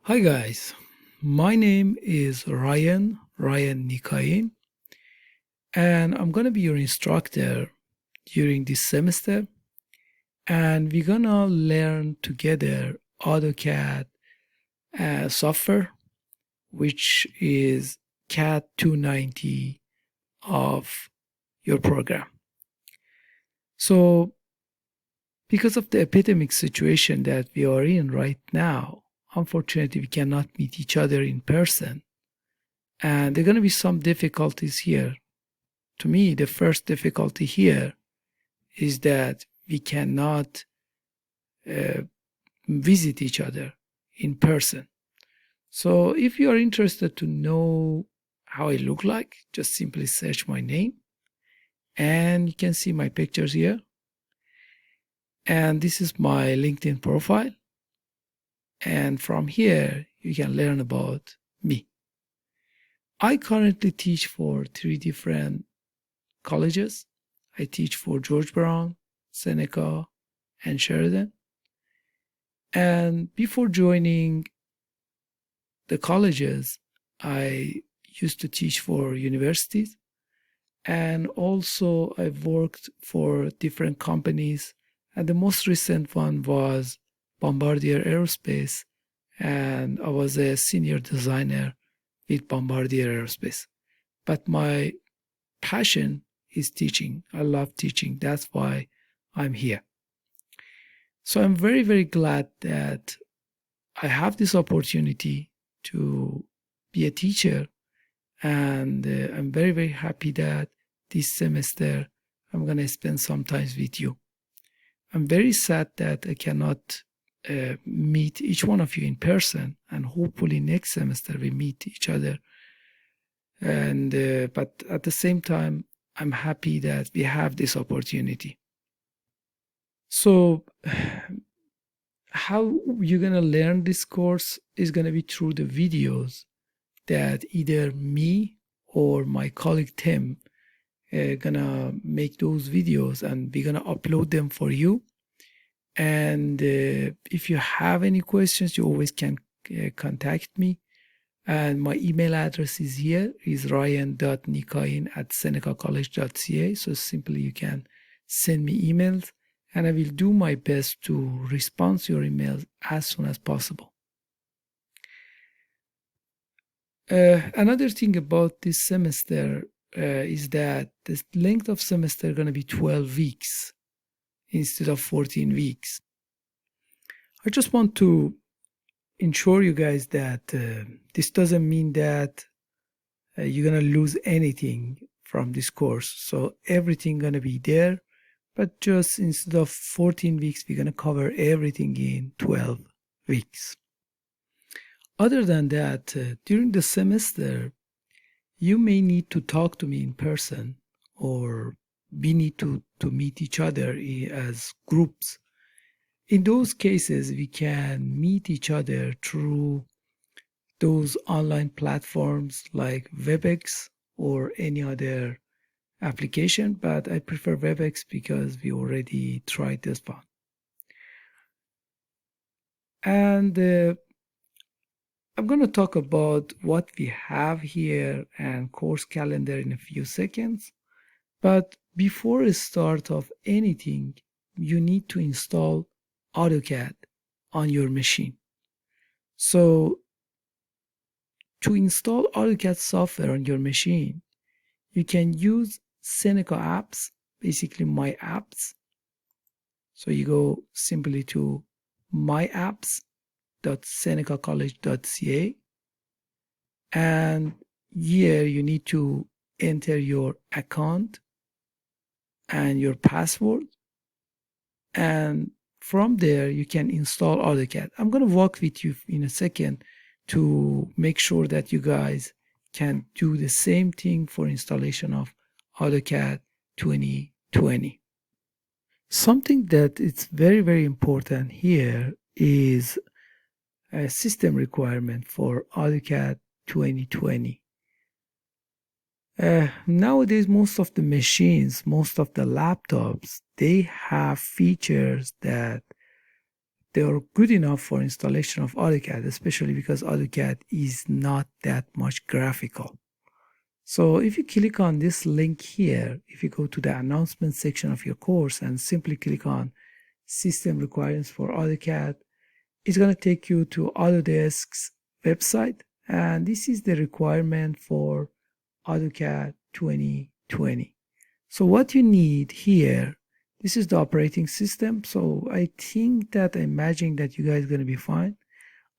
Hi guys, my name is Ryan NIKAEEN, and I'm gonna be your instructor during this semester, and we're gonna learn together AutoCAD software, which is CAD290 of your program. So because of the epidemic situation that we are in right now, unfortunately we cannot meet each other in person. And there are going to be some difficulties here. To me, the first difficulty here is that we cannot visit each other in person. So if you are interested to know how I look like, just simply search my name and you can see my pictures here. And this is my LinkedIn profile. And from here, you can learn about me. I currently teach for 3 different colleges. I teach for George Brown, Seneca, and Sheridan. And before joining the colleges, I used to teach for universities. And also I've worked for different companies. And the most recent one was Bombardier Aerospace. And I was a senior designer with Bombardier Aerospace. But my passion is teaching. I love teaching. That's why I'm here. So I'm very, very glad that I have this opportunity to be a teacher. And I'm very, very happy that this semester I'm going to spend some time with you. I'm very sad that I cannot meet each one of you in person, and hopefully next semester we meet each other. And but at the same time, I'm happy that we have this opportunity. So how you're going to learn this course is going to be through the videos that either me or my colleague Tim gonna make those videos, and we're gonna upload them for you. And if you have any questions, you always can contact me. And my email address is here, is ryan.nikaeen@senecacollege.ca. So simply you can send me emails, and I will do my best to respond to your emails as soon as possible. Another thing about this semester is that the length of semester is going to be 12 weeks instead of 14 weeks. I just want to ensure you guys that this doesn't mean that you're going to lose anything from this course. So everything going to be there, but just instead of 14 weeks, we're going to cover everything in 12 weeks. Other than that, during the semester, you may need to talk to me in person, or we need to meet each other as groups. In those cases, we can meet each other through those online platforms like WebEx or any other application, but I prefer WebEx because we already tried this one. And I'm going to talk about what we have here and course calendar in a few seconds. But before the start of anything, you need to install AutoCAD on your machine. So to install AutoCAD software on your machine, you can use Seneca apps, basically my apps. So you go simply to myapps.senecacollege.ca, and here you need to enter your account and your password, and from there you can install AutoCAD. I'm going to walk with you in a second to make sure that you guys can do the same thing for installation of AutoCAD 2020. Something that is very, very important here is a system requirement for AutoCAD 2020. Nowadays, most of the machines, most of the laptops, they have features that they are good enough for installation of AutoCAD, especially because AutoCAD is not that much graphical. So if you click on this link here, if you go to the announcement section of your course and simply click on System Requirements for AutoCAD, it's going to take you to Autodesk's website, and this is the requirement for AutoCAD 2020. So what you need here, this is the operating system. So I think that, I imagine that you guys are going to be fine,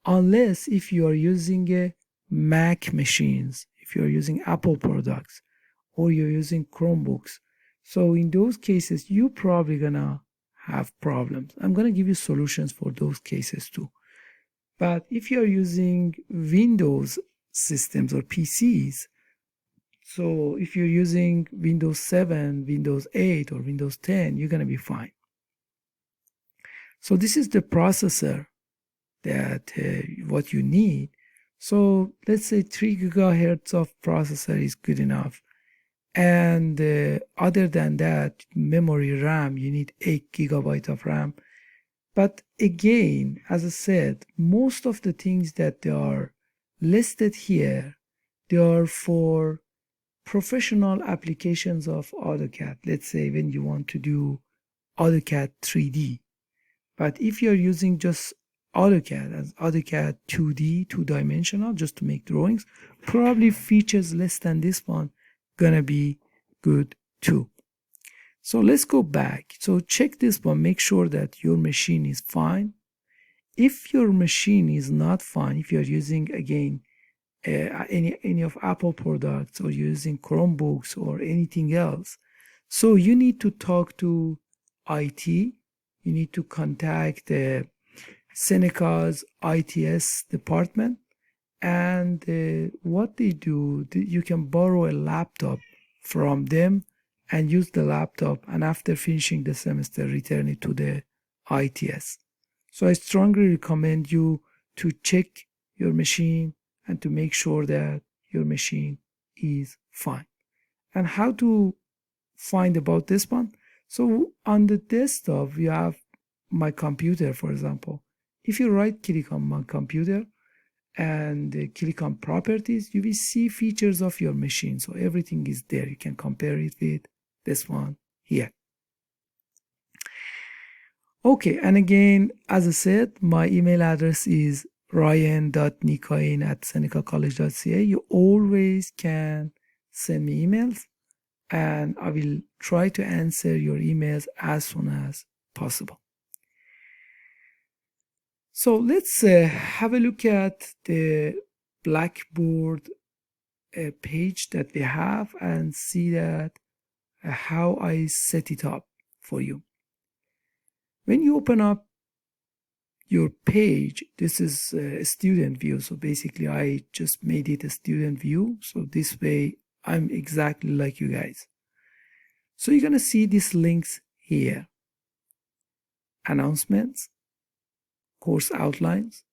unless if you are using a Mac machines, if you're using Apple products, or you're using Chromebooks. So in those cases, you're probably gonna have problems. I'm gonna give you solutions for those cases too. But if you're using Windows systems or PCs, so if you're using Windows 7, Windows 8, or Windows 10, you're gonna be fine. So this is the processor that what you need. So let's say 3 gigahertz of processor is good enough. And other than that, memory RAM, you need 8 gigabyte of RAM. But again, as I said, most of the things that they are listed here, they are for professional applications of AutoCAD. Let's say when you want to do AutoCAD 3D. But if you're using just AutoCAD as AutoCAD 2D, two-dimensional, just to make drawings, probably features less than this one gonna be good too. So let's go back. So check this one, make sure that your machine is fine. If your machine is not fine, if you're using again any of Apple products, or using Chromebooks or anything else, so you need to talk to IT. You need to contact the Seneca's ITS department, and what they do, you can borrow a laptop from them and use the laptop, and after finishing the semester return it to the ITS. So I strongly recommend you to check your machine and to make sure that your machine is fine. And how to find about this one? So on the desktop we have my computer, for example. If you right click on my computer and click on properties, you will see features of your machine. So everything is there. You can compare it with this one here. Okay, and again, as I said, my email address is ryan.nikaeen@senecacollege.ca. You always can send me emails, and I will try to answer your emails as soon as possible. So let's have a look at the Blackboard page that we have and see that how I set it up for you. When you open up your page, this is a student view. So basically I just made it a student view. So this way I'm exactly like you guys. So you're going to see these links here: announcements, course outlines,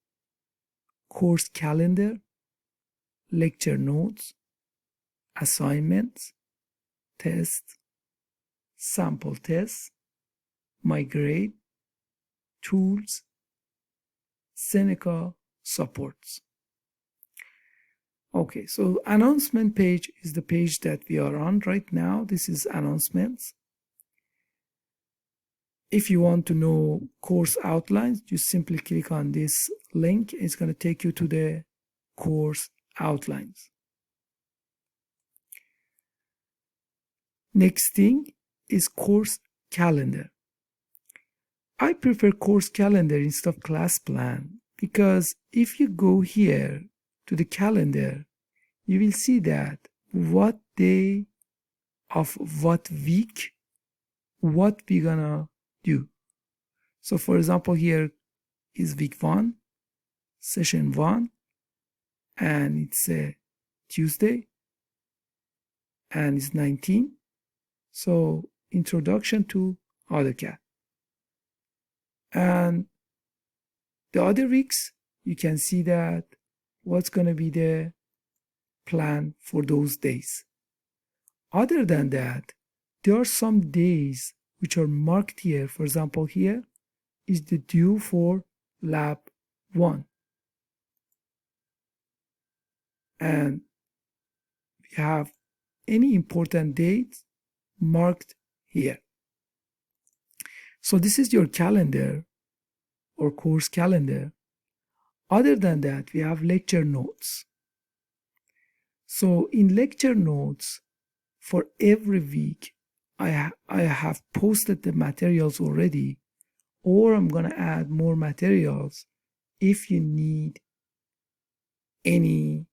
course calendar, lecture notes, assignments, tests, sample tests, my grade, tools, Seneca supports. Okay, so announcement page is the page that we are on right now. This is announcements. If you want to know course outlines, you simply click on this link. It's going to take you to the course outlines. Next thing is course calendar. I prefer course calendar instead of class plan, because if you go here to the calendar, you will see that what day of what week, what we're gonna do. So for example, here is week 1, session 1, and it's a Tuesday, and it's 19. So introduction to AutoCAD. And the other weeks, you can see that what's going to be the plan for those days. Other than that, there are some days which are marked here. For example, here is the due for lab 1. And we have any important dates marked here. So this is your calendar or course calendar. Other than that, we have lecture notes. So in lecture notes, for every week, I have posted the materials already, or I'm going to add more materials if you need any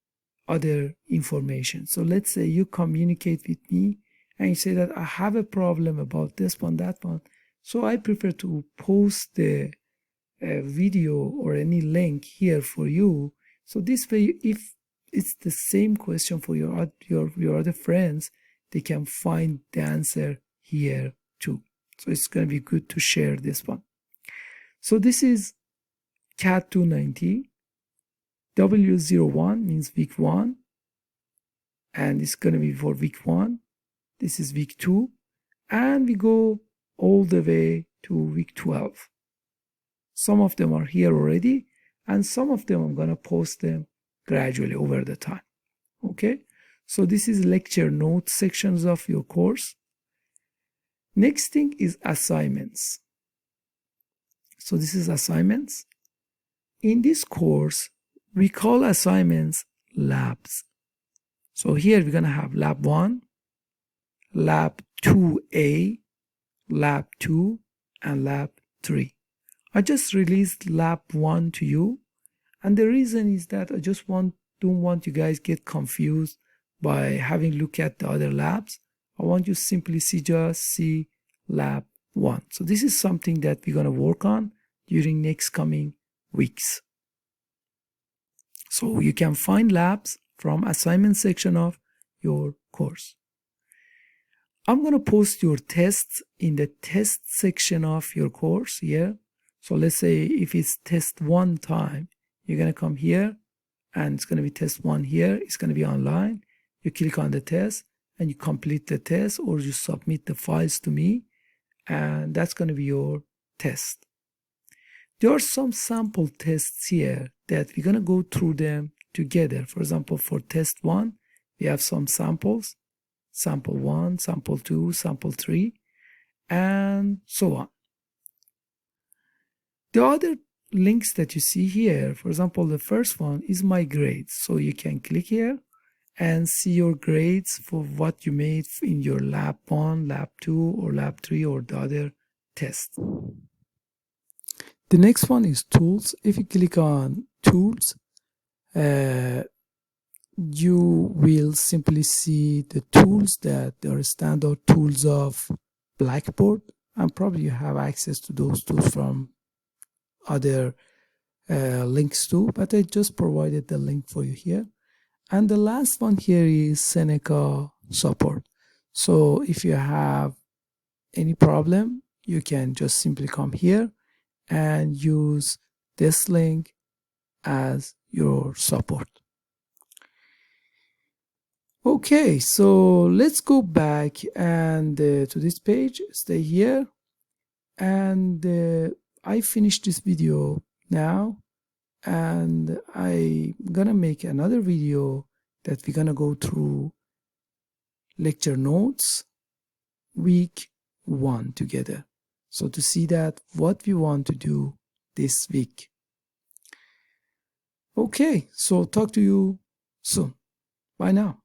other information. So let's say you communicate with me and you say that I have a problem about this one, that one. So I prefer to post the video or any link here for you. So this way, if it's the same question for your other friends, they can find the answer here too. So it's going to be good to share this one. So this is CAD290 W01, means week 1, and it's going to be for week 1. This is week 2, and we go all the way to week 12. Some of them are here already, and some of them I'm going to post them gradually over the time. Okay, so this is lecture notes sections of your course. Next thing is assignments. So this is assignments. In this course, we call assignments labs. So here we're going to have lab 1, lab 2A, lab 2, and lab 3. I just released lab 1 to you, and the reason is that I just don't want you guys get confused by having look at the other labs. I want you simply just see lab 1. So this is something that we're going to work on during next coming weeks. So you can find labs from assignment section of your course. I'm going to post your tests in the test section of your course here. So let's say if it's test 1 time, you're going to come here and it's going to be test 1 here. It's going to be online. You click on the test and you complete the test, or you submit the files to me, and that's going to be your test. There are some sample tests here that we're going to go through them together. For example, for test 1, we have some samples, sample 1, sample 2, sample 3, and so on. The other links that you see here, for example, the first one is my grades. So you can click here and see your grades for what you made in your lab 1, lab 2, or lab 3, or the other test. The next one is tools. If you click on tools, you will simply see the tools that are standard tools of Blackboard, and probably you have access to those tools from other links too, but I just provided the link for you here. And the last one here is Seneca support. So if you have any problem, you can just simply come here and use this link as your support. Okay, so let's go back and to this page, stay here, and I finished this video now, and I'm gonna make another video that we're gonna go through lecture notes week 1 together. So to see that what we want to do this week. Okay, so talk to you soon. Bye now.